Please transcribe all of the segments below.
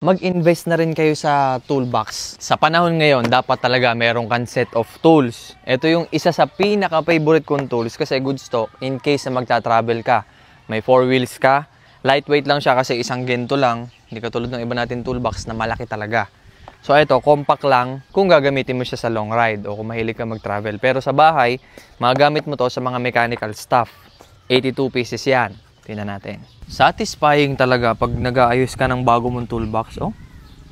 Mag-invest na rin kayo sa toolbox. Sa panahon ngayon, dapat talaga meron kang set of tools. Ito yung isa sa pinaka-favorite kong tools kasi good stock in case na magta-travel ka. May 4 wheels ka, lightweight lang siya kasi isang gento lang. Hindi katulad ng iba natin toolbox na malaki talaga. So ito, compact lang kung gagamitin mo siya sa long ride o kung mahilig ka mag-travel. Pero sa bahay, magagamit mo to sa mga mechanical stuff. 82 pieces yan. Tingnan natin. Satisfying talaga pag nag-aayos ka ng bago mong toolbox. Oh,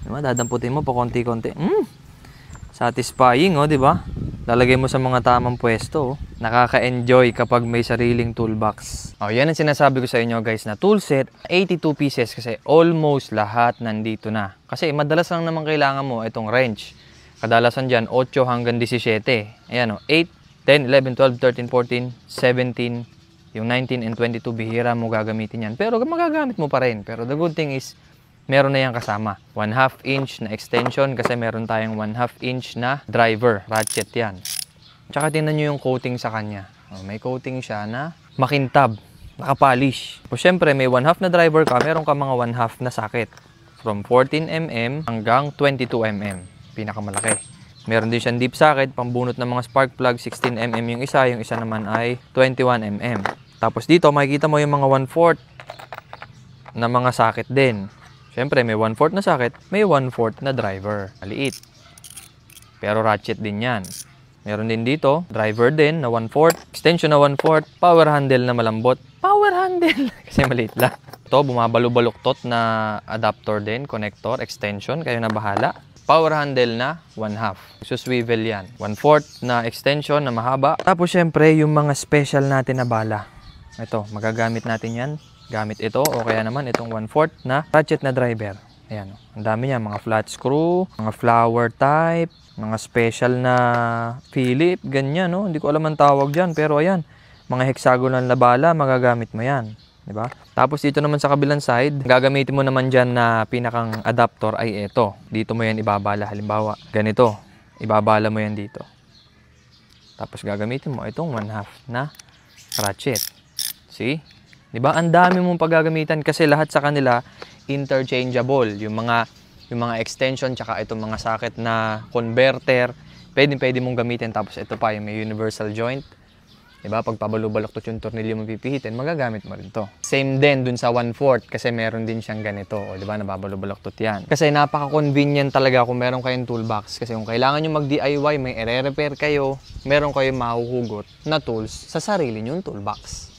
diba? Dadamputin mo pa konti-konti. Satisfying, oh, diba? Lalagay mo sa mga tamang pwesto. Oh. Nakaka-enjoy kapag may sariling toolbox. Oh, yan ang sinasabi ko sa inyo guys na toolset. 82 pieces kasi almost lahat nandito na. Kasi madalas lang naman kailangan mo itong wrench. Kadalasan dyan, 8 hanggang 17. Ayan, oh, 8, 10, 11, 12, 13, 14, 17, yung 19 and 22, bihira mo gagamitin yan. Pero magagamit mo pa rin. Pero the good thing is, meron na yan kasama. 1/2 inch na extension kasi meron tayong 1/2 inch na driver. Ratchet yan. Tsaka tingnan nyo yung coating sa kanya. May coating siya na makintab, nakapolish. O syempre, may 1/2 na driver ka, meron ka mga 1/2 na socket. From 14mm hanggang 22mm. Pinakamalaki. Meron din siyang deep socket, pambunot ng mga spark plug, 16mm yung isa naman ay 21mm. Tapos dito, makikita mo yung mga 1/4 na mga socket din. Siyempre, may 1/4 na socket, may 1/4 na driver. Maliit. Pero ratchet din yan. Meron din dito, driver din na 1/4, extension na 1/4, power handle na malambot. Power handle! Kasi maliit lang. Ito, bumabalok-baluktot na adapter din, connector, extension, kayo na bahala. Power handle na 1/2. So swivel yan. 1/4 na extension na mahaba. Tapos syempre yung mga special natin na bala. Ito, magagamit natin yan. Gamit ito o kaya naman itong 1/4 na ratchet na driver. Ayan. Ang dami niya. Mga flat screw, mga flower type, mga special na Philip, ganyan. No? Hindi ko alam ang tawag dyan. Pero ayan, mga hexagonal na bala, magagamit mo yan. Diba? Tapos dito naman sa kabilang side, gagamitin mo naman dyan na pinakang adapter ay ito. Dito mo yan ibabala. Halimbawa, ganito. Ibabala mo yan dito. Tapos gagamitin mo itong 1/2 na ratchet. See? Diba? Ang dami mong paggagamitan kasi lahat sa kanila interchangeable. Yung mga extension tsaka itong mga socket na converter, pwede mong gamitin. Tapos ito pa, yung may universal joint. Diba? Pag pabalubalokt yung tornilyo mo pipihitin, magagamit mo rin to. Same din dun sa 1/4 kasi meron din siyang ganito. O diba? Nababalubalokt yan. Kasi napaka-convenient talaga kung meron kayong toolbox. Kasi kung kailangan nyo mag-DIY, may ire-repair kayo, meron kayong mahuhugot na tools sa sarili nyong toolbox.